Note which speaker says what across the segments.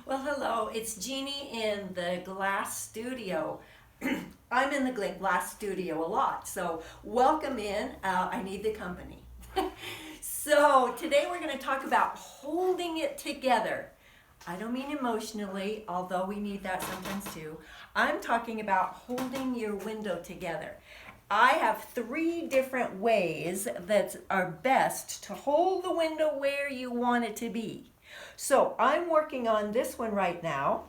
Speaker 1: Well, hello, it's Jeannie in the glass studio. I'm in the glass studio a lot, so welcome in. I need the company. So, today we're going to talk about holding it together. I don't mean emotionally, although we need that sometimes too. I'm talking about holding your window together. I have three different ways that are best to hold the window where you want it to be. So I'm working on this one right now.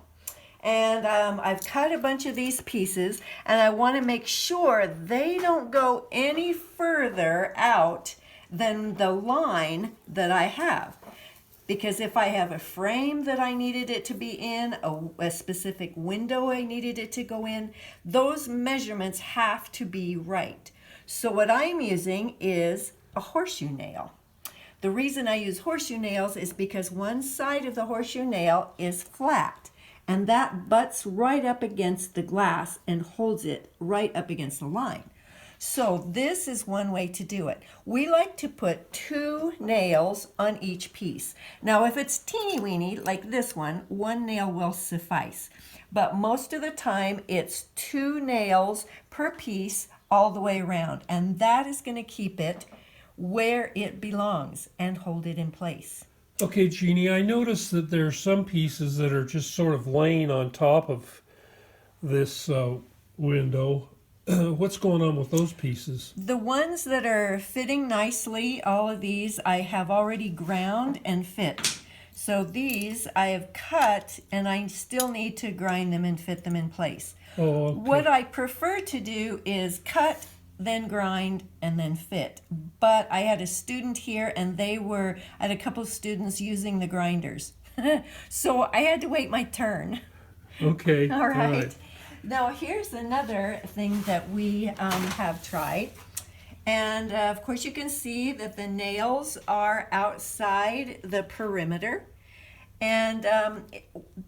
Speaker 1: And I've cut a bunch of these pieces, and I want to make sure they don't go any further out than the line that I have. Because if I have a frame that I needed it to be in, a specific window I needed it to go in, those measurements have to be right. So what I'm using is a horseshoe nail. The reason I use horseshoe nails is because one side of the horseshoe nail is flat, and that butts right up against the glass and holds it right up against the line. So this is one way to do it. We like to put two nails on each piece. Now if it's teeny weeny like this one nail will suffice. But most of the time it's two nails per piece all the way around, and that is going to keep it where it belongs and hold it in place.
Speaker 2: Okay, Jeannie, I noticed that there are some pieces that are just sort of laying on top of this window. What's going on with those pieces?
Speaker 1: The ones that are fitting nicely, all of these I have already ground and fit. So these I have cut, and I still need to grind them and fit them in place.
Speaker 2: Oh, okay.
Speaker 1: What I prefer to do is cut, then grind, and then fit. But I had a student here, and I had a couple of students using the grinders. So I had to wait my turn.
Speaker 2: Okay.
Speaker 1: All right. Now here's another thing that we have tried. And of course you can see that the nails are outside the perimeter. And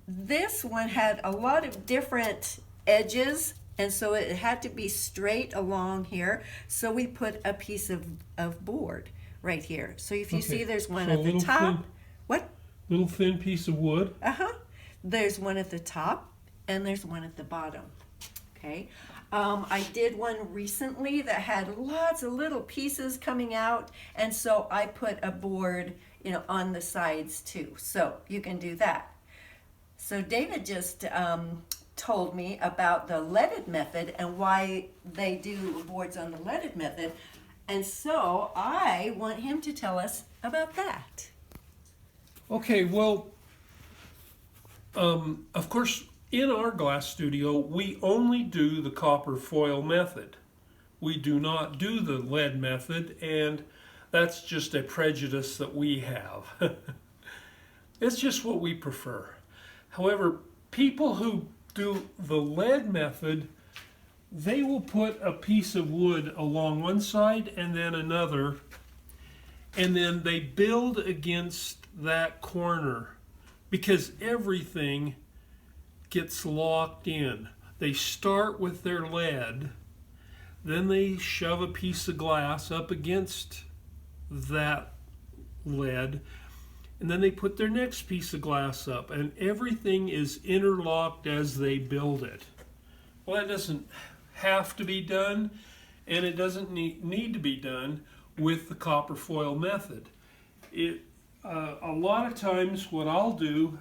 Speaker 1: this one had a lot of different edges, and so it had to be straight along here. So we put a piece of board right here. So if you see there's one at the top.
Speaker 2: Thin,
Speaker 1: what?
Speaker 2: Little thin piece of wood.
Speaker 1: There's one at the top and there's one at the bottom. Okay. I did one recently that had lots of little pieces coming out, and so I put a board, on the sides too. So you can do that. So David just told me about the leaded method and why they do boards on the leaded method, and so I want him to tell us about that.
Speaker 2: Okay, well, of course, in our glass studio, we only do the copper foil method. We do not do the lead method, and that's just a prejudice that we have. It's just what we prefer. However, people who do the lead method, they will put a piece of wood along one side and then another, and then they build against that corner because everything gets locked in. They start with their lead, then they shove a piece of glass up against that lead, and then they put their next piece of glass up, and everything is interlocked as they build it. Well, that doesn't have to be done, and it doesn't need to be done with the copper foil method. A lot of times what I'll do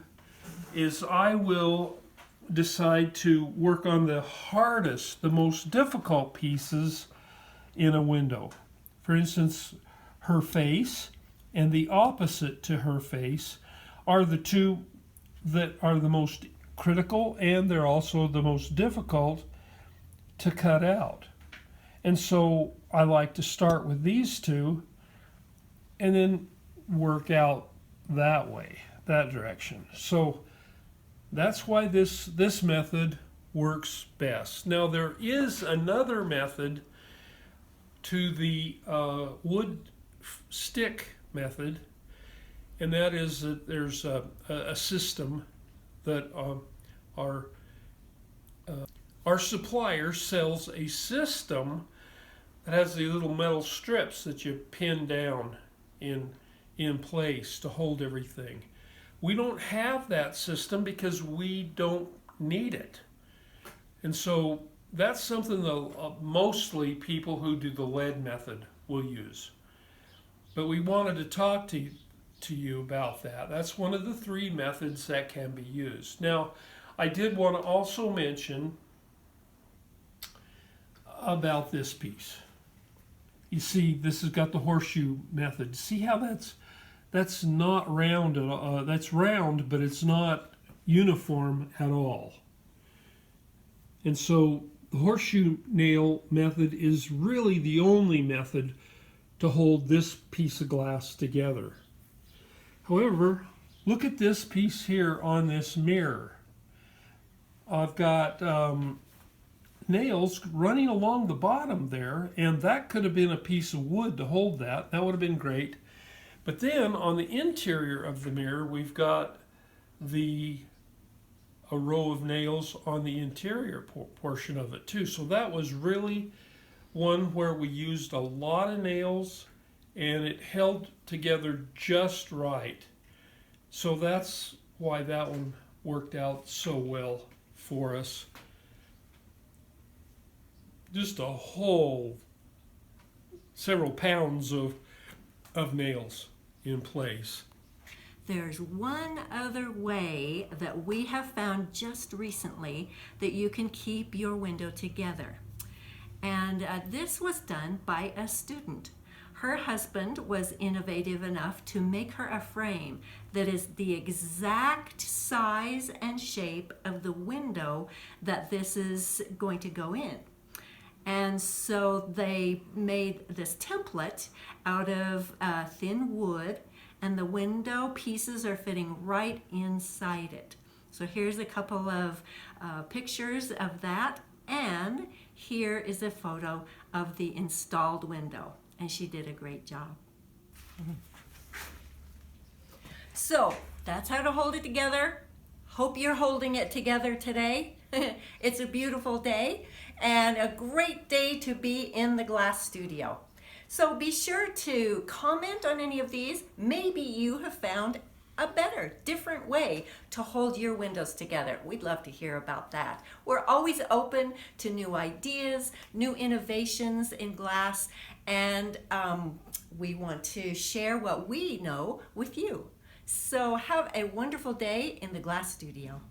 Speaker 2: is I will decide to work on the hardest, the most difficult pieces in a window. For instance, her face and the opposite to her face are the two that are the most critical, and they're also the most difficult to cut out. And so I like to start with these two and then work out that way, that direction. So that's why this method works best. Now there is another method to the wood stick method, and that is that there's a system that our supplier sells a system that has these little metal strips that you pin down in place to hold everything. We don't have that system because we don't need it. And so that's something that mostly people who do the lead method will use. But we wanted to talk to you about that. That's one of the three methods that can be used. Now, I did want to also mention about this piece. You see, this has got the horseshoe method. See how that's not round at all. That's round, but it's not uniform at all. And so the horseshoe nail method is really the only method to hold this piece of glass together. However, look at this piece here on this mirror. I've got nails running along the bottom there, and that could have been a piece of wood to hold that. That would have been great. But then on the interior of the mirror, we've got a row of nails on the interior portion of it too. So that was really one where we used a lot of nails and it held together just right. So that's why that one worked out so well for us. Just a whole several pounds of nails in place.
Speaker 1: There's one other way that we have found just recently that you can keep your window together. And this was done by a student. Her husband was innovative enough to make her a frame that is the exact size and shape of the window that this is going to go in. And so they made this template out of thin wood, and the window pieces are fitting right inside it. So here's a couple of pictures of that, and here is a photo of the installed window, and she did a great job. So that's how to hold it together. Hope you're holding it together today. It's a beautiful day and a great day to be in the glass studio. So be sure to comment on any of these. Maybe you have found a better, different way to hold your windows together. We'd love to hear about that. We're always open to new ideas, new innovations in glass, and we want to share what we know with you. So have a wonderful day in the glass studio.